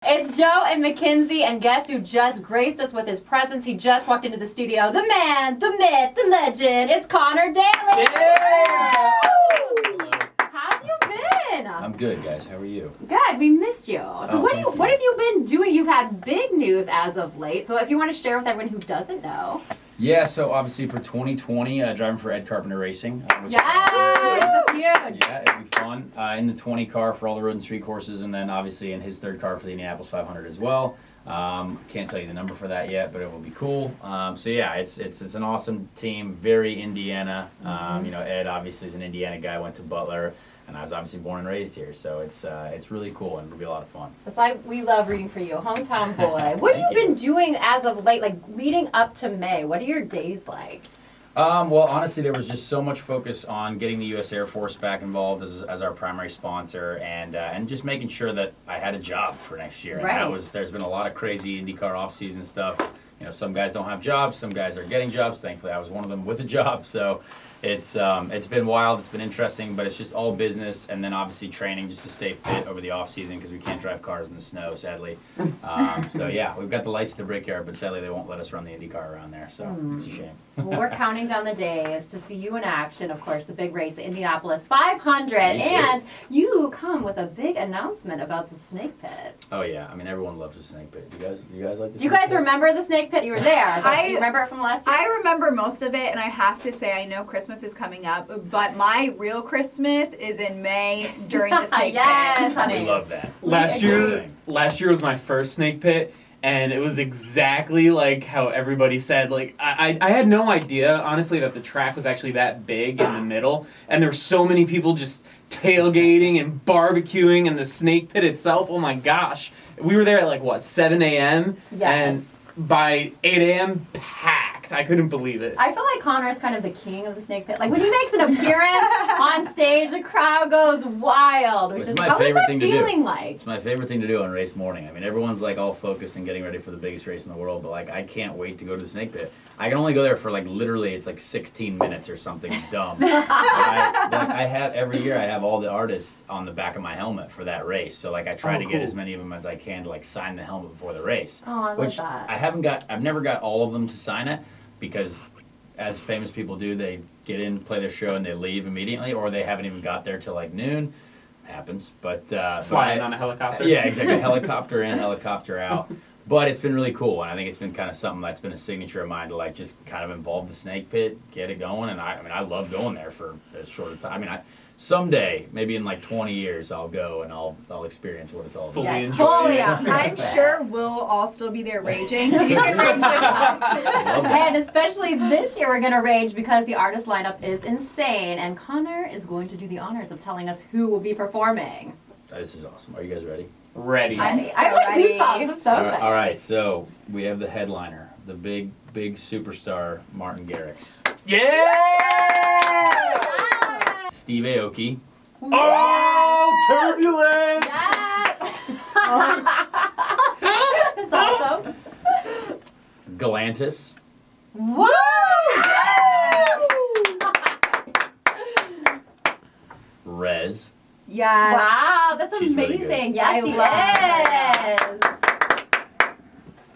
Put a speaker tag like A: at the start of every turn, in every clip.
A: It's Joe and McKinzie, and guess who just graced us with his presence? He just walked into the studio. The man, the myth, the legend. It's Conor Daly.
B: Yeah!
A: How have you been?
B: I'm good, guys. How are you?
A: Good. We missed you. So what have you been doing? You've had big news as of late. So if you want to share with everyone who doesn't know.
B: Yeah, so obviously for 2020, driving for Ed Carpenter Racing.
A: That's huge.
B: Yeah, it'll be fun. In the 20 car for all the road and street courses, and then obviously in his third car for the Indianapolis 500 as well. Can't tell you the number for that yet, but it will be cool. So yeah, it's an awesome team, very Indiana. Ed obviously is an Indiana guy, went to Butler, and I was obviously born and raised here. So it's really cool and it'll be a lot of fun.
A: It's like we love rooting for you, hometown boy. What have you been doing as of late, like leading up to May? What are your days like?
B: Well, honestly, there was just so much focus on getting the U.S. Air Force back involved as our primary sponsor, and just making sure that I had a job for next year.
A: Right.
B: And there's been a lot of crazy IndyCar off-season stuff. You know, some guys don't have jobs, some guys are getting jobs. Thankfully, I was one of them with a job. So it's been wild, it's been interesting, but it's just all business, and then obviously training just to stay fit over the off-season because we can't drive cars in the snow, sadly. So yeah, we've got the lights at the Brickyard, but sadly they won't let us run the IndyCar around there, so it's a shame.
A: Well, we're counting down the days to see you in action. Of course, the big race, the Indianapolis 500, and you come with a big announcement about the Snake Pit.
B: Oh yeah, I mean everyone loves the Snake Pit. You guys like the
A: Do you guys remember the Snake Pit? You were there. Do you remember it from last year?
C: I remember most of it, and I have to say I know Christmas is coming up, but my real Christmas is in May during the Snake
A: Yes,
C: Pit.
A: honey.
B: We love that.
D: Last year was my first Snake Pit, and it was exactly like how everybody said. Like I had no idea, honestly, that the track was actually that big in the middle, and there were so many people just tailgating and barbecuing, and the Snake Pit itself. Oh my gosh, we were there at like 7 a.m.
A: Yes.
D: and by 8 a.m. packed. I couldn't believe it.
A: I feel like Connor is kind of the king of the Snake Pit. Like when he makes an appearance on stage, the crowd goes wild. Which
B: It's
A: is
B: my
A: how
B: favorite
A: is that
B: thing to do.
A: feeling like?
B: It's my favorite thing to do on race morning. I mean, everyone's like all focused and getting ready for the biggest race in the world, but like I can't wait to go to the Snake Pit. I can only go there for like literally it's like 16 minutes or something dumb. I have every year I have all the artists on the back of my helmet for that race. So like I try to get as many of them as I can to like sign the helmet before the race.
A: Oh, I love that.
B: I've never got all of them to sign it because as famous people do, they get in, play their show, and they leave immediately, or they haven't even got there till like noon. Happens, but
D: Flying on a helicopter.
B: Yeah, exactly. Helicopter in, helicopter out. But it's been really cool, and I think it's been kind of something that's been a signature of mine to like just kind of involve the Snake Pit, get it going, and I love going there for as short a time. I mean, someday, maybe in like 20 years, I'll go and I'll experience what it's all about.
A: Yes,
D: enjoy
A: fully
D: it.
C: Yeah, I'm
A: experience it.
C: sure we'll all still be there raging, so you can rage with us.
A: And especially this year, we're going to rage because the artist lineup is insane. And Connor is going to do the honors of telling us who will be performing.
B: This is awesome. Are you guys ready?
D: Ready.
C: I'm so
A: I have like
C: ready.
A: goosebumps. I'm so excited.
B: All right, so we have the headliner, the big superstar, Martin Garrix.
D: Yeah!
B: Steve Aoki.
D: Oh, turbulence!
A: Yes! It's awesome.
B: Galantis.
A: Woo!
B: Rez.
C: Yes.
A: Wow, that's
B: She's really
A: amazing.
B: good.
A: Yes,
C: I
A: she is.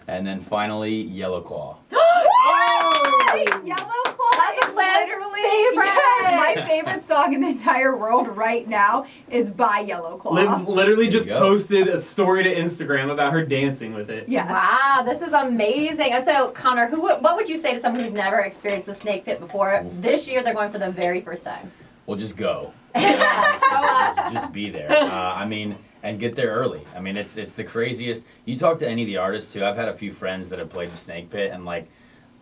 B: And then finally, Yellow Claw.
C: Yellow Claw
A: That's a
C: is
A: fan's
C: literally
A: favorite.
C: yes, my favorite song in the entire world right now is by Yellow Claw.
D: Literally
B: There
D: just
B: you go.
D: posted a story to Instagram about her dancing with it.
C: Yes.
A: Wow, this is amazing. So, Connor, what would you say to someone who's never experienced the Snake Pit before? This year, they're going for the very first time.
B: Well, just go. Just be there. I mean, and get there early. I mean, it's the craziest. You talk to any of the artists too. I've had a few friends that have played the Snake Pit, and like,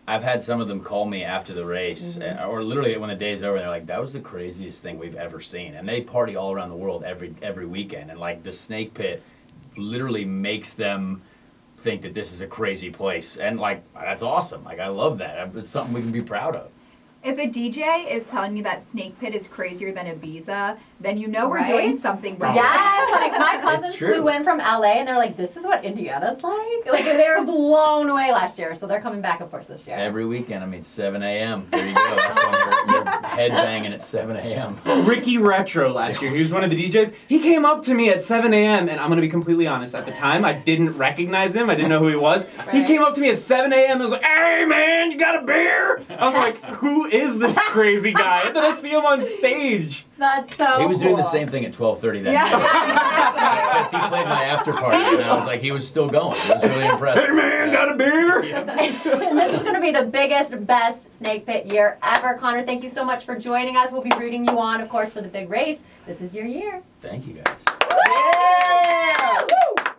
B: I've had some of them call me after the race, or literally when the day's over, and they're like, "That was the craziest thing we've ever seen." And they party all around the world every weekend, and like the Snake Pit literally makes them think that this is a crazy place, and like that's awesome. Like I love that. It's something we can be proud of.
C: If a DJ is telling you that Snake Pit is crazier than Ibiza, then you know we're
A: Right?
C: doing something right.
A: Yes, like my cousins
B: It's true.
A: flew in from LA and they're like, this is what Indiana's like? Like they were blown away last year, so they're coming back, of course, this year.
B: Every weekend, I mean, 7 a.m. There you go. That's when you're headbanging at 7 a.m.
D: Ricky Retro last year, he was one of the DJs. He came up to me at 7 a.m. and I'm gonna be completely honest. At the time, I didn't recognize him. I didn't know who he was. He
A: Right.
D: came up to me at 7 a.m. and was like, "Hey man, you got a beer?" I'm like, "Who is this crazy guy?" And then I see him on stage.
A: That's so
B: He was doing the
A: cool.
B: same thing at 12:30 that
C: Yeah.
B: night. Because he played my after party, and I was like, he was still going. It was really impressive.
D: Hey man, got a beer?
A: And this is going to be the biggest, best snake pit year ever. Connor, thank you so much for joining us. We'll be rooting you on, of course, for the big race. This is your year.
B: Thank you guys.
D: Yeah! Woo!